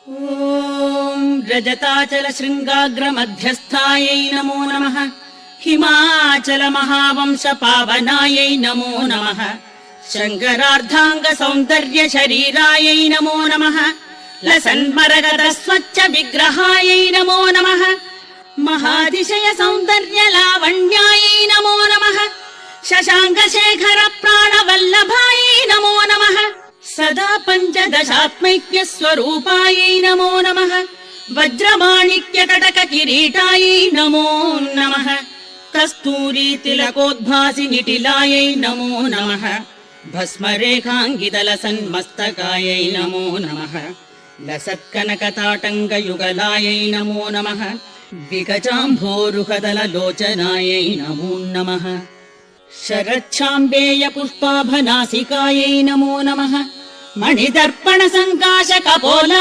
ॐ रजताचल शृङ्गाग्र मध्यस्थायै नमो नमः। हिमाचल महावंश पावनायै नमो नमः। शङ्करार्धाङ्ग सौन्दर्य शरीरायै नमो नमः। लसन्मरगद स्वच्छ विग्रहायै नमो नमः। महातिशय सौन्दर्य लावण्यायै नमो नमः। शशाङ्क शेखर प्राणवल्लभायै नमो नमः। सदा पञ्चदशात्मैक्य स्वरूपायै नमो नमः। वज्रमाणिक्य कटक किरीटायै नमो नमः। कस्तूरी तिलकोद्भासि निटिलायै नमो नमः। भस्मरेखाङ्गितल सन्मस्तकायै नमो नमः। लसत्कनकताटङ्क युगलायै नमो नमः। विगजाम्भोरुहदल लोचनायै नमो नमः। शरच्छाम्बेय पुष्पाभनासिकायै नमो नमः। मणिदर्पण सङ्काश कपोला